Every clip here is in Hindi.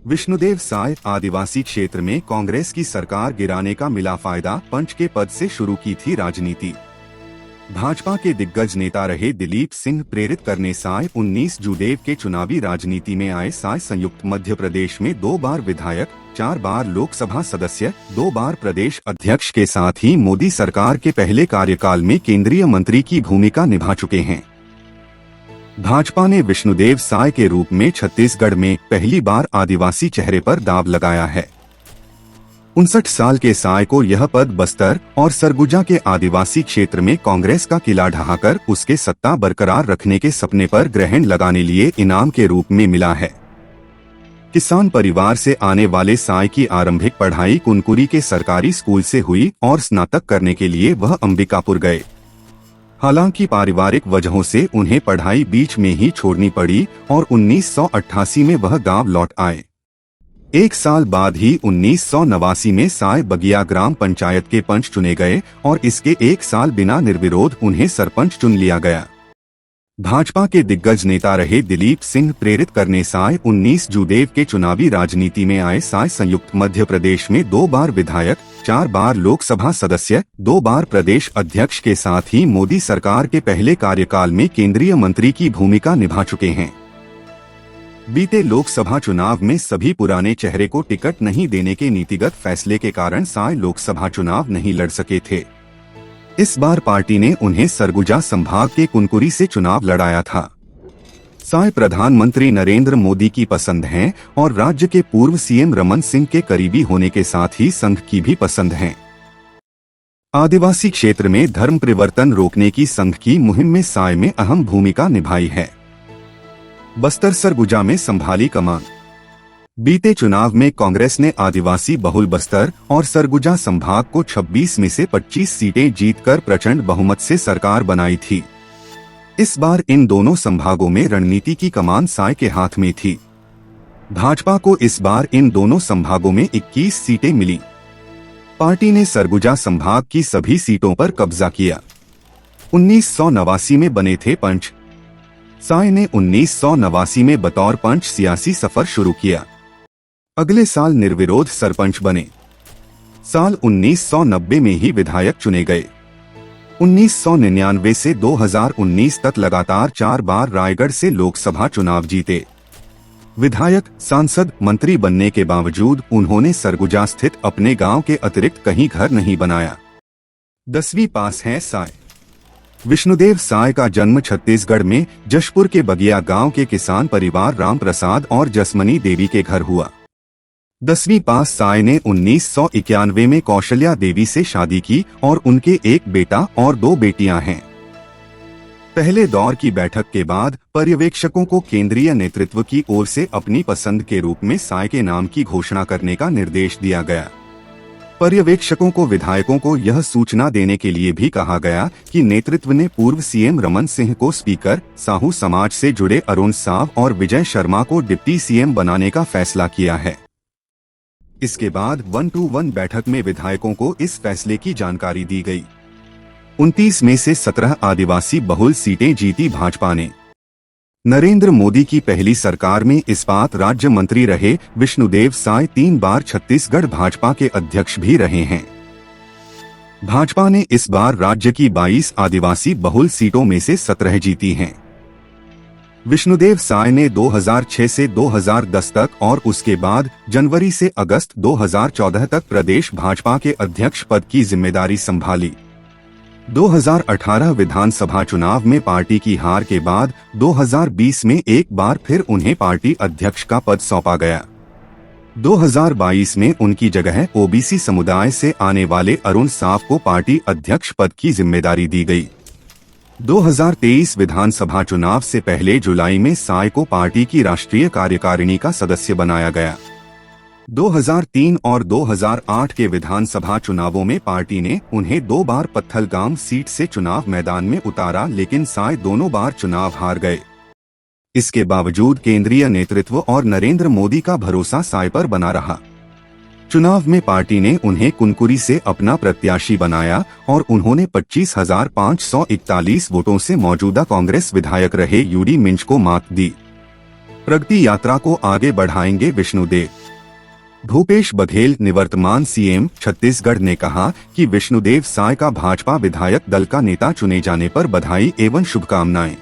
विष्णुदेव साय आदिवासी क्षेत्र में कांग्रेस की सरकार गिराने का मिला फायदा। पंच के पद से शुरू की थी राजनीति। भाजपा के दिग्गज नेता रहे दिलीप सिंह प्रेरित करने साय 19 जूदेव के चुनावी राजनीति में आए। साय संयुक्त मध्य प्रदेश में 2 बार विधायक, 4 बार लोकसभा सदस्य, 2 बार प्रदेश अध्यक्ष के साथ ही मोदी सरकार के पहले कार्यकाल में केंद्रीय मंत्री की भूमिका निभा चुके हैं। भाजपा ने विष्णुदेव साय के रूप में छत्तीसगढ़ में पहली बार आदिवासी चेहरे पर दांव लगाया है। 59 साल के साय को यह पद बस्तर और सरगुजा के आदिवासी क्षेत्र में कांग्रेस का किला ढहाकर उसके सत्ता बरकरार रखने के सपने पर ग्रहण लगाने लिए इनाम के रूप में मिला है। किसान परिवार से आने वाले साय की आरंभिक पढ़ाई कुनकुरी के सरकारी स्कूल से हुई और स्नातक करने के लिए वह अंबिकापुर गए। हालांकि पारिवारिक वजहों से उन्हें पढ़ाई बीच में ही छोड़नी पड़ी और 1988 में वह गांव लौट आए। 1 साल बाद ही 1989 में साय बगिया ग्राम पंचायत के पंच चुने गए और इसके 1 साल बिना निर्विरोध उन्हें सरपंच चुन लिया गया। भाजपा के दिग्गज नेता रहे दिलीप सिंह प्रेरित करने साय 19 जूदेव के चुनावी राजनीति में आए। साय संयुक्त मध्य प्रदेश में 2 बार विधायक, 4 बार लोकसभा सदस्य, 2 बार प्रदेश अध्यक्ष के साथ ही मोदी सरकार के पहले कार्यकाल में केंद्रीय मंत्री की भूमिका निभा चुके हैं। बीते लोकसभा चुनाव में सभी पुराने चेहरे को टिकट नहीं देने के नीतिगत फैसले के कारण साय लोकसभा चुनाव नहीं लड़ सके थे। इस बार पार्टी ने उन्हें सरगुजा संभाग के कुनकुरी से चुनाव लड़ाया था। साय प्रधानमंत्री नरेंद्र मोदी की पसंद हैं और राज्य के पूर्व सीएम रमन सिंह के करीबी होने के साथ ही संघ की भी पसंद हैं। आदिवासी क्षेत्र में धर्म परिवर्तन रोकने की संघ की मुहिम में साय में अहम भूमिका निभाई है। बस्तर सरगुजा में संभाली कमान। बीते चुनाव में कांग्रेस ने आदिवासी बहुल बस्तर और सरगुजा संभाग को 26 में से 25 सीटें जीतकर प्रचंड बहुमत से सरकार बनाई थी। इस बार इन दोनों संभागों में रणनीति की कमान साय के हाथ में थी। भाजपा को इस बार इन दोनों संभागों में 21 सीटें मिली। पार्टी ने सरगुजा संभाग की सभी सीटों पर कब्जा किया। 1989 में बने थे पंच। साय ने 1989 में बतौर पंच सियासी सफर शुरू किया। अगले साल निर्विरोध सरपंच बने। साल 1990 में ही विधायक चुने गए। 1999 से 2019 तक लगातार 4 बार रायगढ़ से लोकसभा चुनाव जीते। विधायक, सांसद, मंत्री बनने के बावजूद उन्होंने सरगुजा स्थित अपने गांव के अतिरिक्त कहीं घर नहीं बनाया। 10वीं पास है साय। विष्णुदेव साय का जन्म छत्तीसगढ़ में जशपुर के बगिया गांव के किसान परिवार राम प्रसाद और जसमनी देवी के घर हुआ। 10वीं पास साय ने 1991 में कौशल्या देवी से शादी की और उनके 1 बेटा और 2 बेटियां हैं। पहले दौर की बैठक के बाद पर्यवेक्षकों को केंद्रीय नेतृत्व की ओर से अपनी पसंद के रूप में साय के नाम की घोषणा करने का निर्देश दिया गया। पर्यवेक्षकों को विधायकों को यह सूचना देने के लिए भी कहा गया कि नेतृत्व ने पूर्व सीएम रमन सिंह को स्पीकर, साहू समाज से जुड़े अरुण साव और विजय शर्मा को डिप्टी सीएम बनाने का फैसला किया है। इसके बाद 1-to-1 बैठक में विधायकों को इस फैसले की जानकारी दी गई। 29 में से 17 आदिवासी बहुल सीटें जीती भाजपा ने। नरेंद्र मोदी की पहली सरकार में इस्पात राज्य मंत्री रहे विष्णुदेव साय 3 बार छत्तीसगढ़ भाजपा के अध्यक्ष भी रहे हैं। भाजपा ने इस बार राज्य की 22 आदिवासी बहुल सीटों में से 17 जीती हैं। विष्णुदेव साय ने 2006 से 2010 तक और उसके बाद जनवरी से अगस्त 2014 तक प्रदेश भाजपा के अध्यक्ष पद की जिम्मेदारी संभाली। 2018 विधानसभा चुनाव में पार्टी की हार के बाद 2020 में एक बार फिर उन्हें पार्टी अध्यक्ष का पद सौंपा गया। 2022 में उनकी जगह ओबीसी समुदाय से आने वाले अरुण साव को पार्टी अध्यक्ष पद की जिम्मेदारी दी गई। 2023 विधानसभा चुनाव से पहले जुलाई में साय को पार्टी की राष्ट्रीय कार्यकारिणी का सदस्य बनाया गया। 2003 और 2008 के विधानसभा चुनावों में पार्टी ने उन्हें 2 बार पत्थलगाम सीट से चुनाव मैदान में उतारा, लेकिन साय दोनों बार चुनाव हार गए। इसके बावजूद केंद्रीय नेतृत्व और नरेंद्र मोदी का भरोसा साय पर बना रहा। चुनाव में पार्टी ने उन्हें कुनकुरी से अपना प्रत्याशी बनाया और उन्होंने 25,541 वोटों से मौजूदा कांग्रेस विधायक रहे यूडी मिंज को मात दी। प्रगति यात्रा को आगे बढ़ाएंगे विष्णुदेव। भूपेश बघेल निवर्तमान सीएम छत्तीसगढ़ ने कहा कि विष्णुदेव साय का भाजपा विधायक दल का नेता चुने जाने पर बधाई एवं शुभकामनाएं।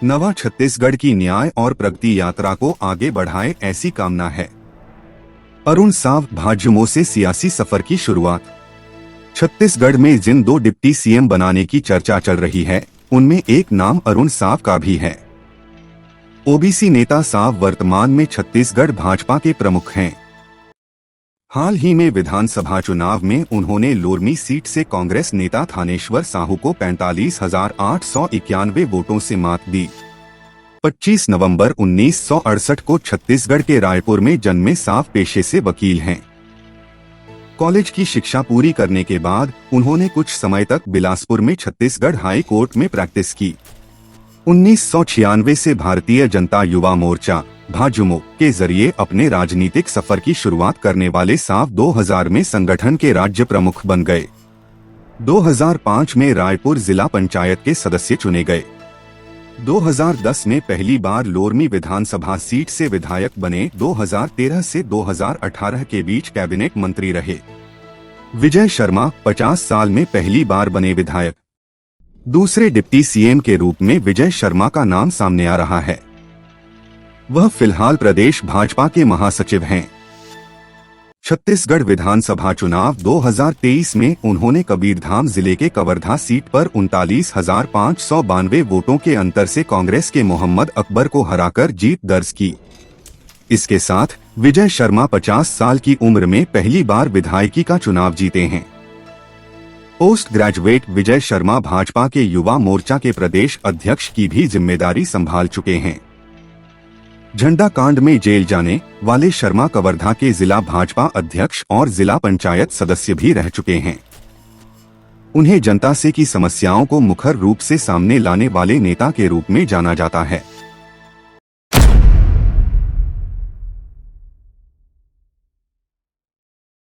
नवा छत्तीसगढ़ की न्याय और प्रगति यात्रा को आगे बढ़ाए, ऐसी कामना है। अरुण साव भाजयुमो से सियासी सफर की शुरुआत। छत्तीसगढ़ में जिन 2 डिप्टी सीएम बनाने की चर्चा चल रही है, उनमें एक नाम अरुण साव का भी है। ओबीसी नेता साव वर्तमान में छत्तीसगढ़ भाजपा के प्रमुख हैं। हाल ही में विधानसभा चुनाव में उन्होंने लोरमी सीट से कांग्रेस नेता थानेश्वर साहू को 45,891 वोटों से मात दी। 25 नवंबर 1968 को छत्तीसगढ़ के रायपुर में जन्मे साव पेशे से वकील हैं। कॉलेज की शिक्षा पूरी करने के बाद उन्होंने कुछ समय तक बिलासपुर में छत्तीसगढ़ हाई कोर्ट में प्रैक्टिस की। 1996 से भारतीय जनता युवा मोर्चा भाजयुमो के जरिए अपने राजनीतिक सफर की शुरुआत करने वाले साव 2000 में संगठन के राज्य प्रमुख बन गए। 2005 में रायपुर जिला पंचायत के सदस्य चुने गए। 2010 में पहली बार लोरमी विधानसभा सीट से विधायक बने। 2013 से 2018 के बीच कैबिनेट मंत्री रहे। विजय शर्मा 50 साल में पहली बार बने विधायक। दूसरे डिप्टी सीएम के रूप में विजय शर्मा का नाम सामने आ रहा है। वह फिलहाल प्रदेश भाजपा के महासचिव हैं। छत्तीसगढ़ विधानसभा चुनाव 2023 में उन्होंने कबीरधाम जिले के कवर्धा सीट पर 39,592 वोटों के अंतर से कांग्रेस के मोहम्मद अकबर को हराकर जीत दर्ज की। इसके साथ विजय शर्मा 50 साल की उम्र में पहली बार विधायकी का चुनाव जीते हैं। पोस्ट ग्रेजुएट विजय शर्मा भाजपा के युवा मोर्चा के प्रदेश अध्यक्ष की भी जिम्मेदारी संभाल चुके हैं। झंडा कांड में जेल जाने वाले शर्मा कवर्धा के जिला भाजपा अध्यक्ष और जिला पंचायत सदस्य भी रह चुके हैं। उन्हें जनता से की समस्याओं को मुखर रूप से सामने लाने वाले नेता के रूप में जाना जाता है।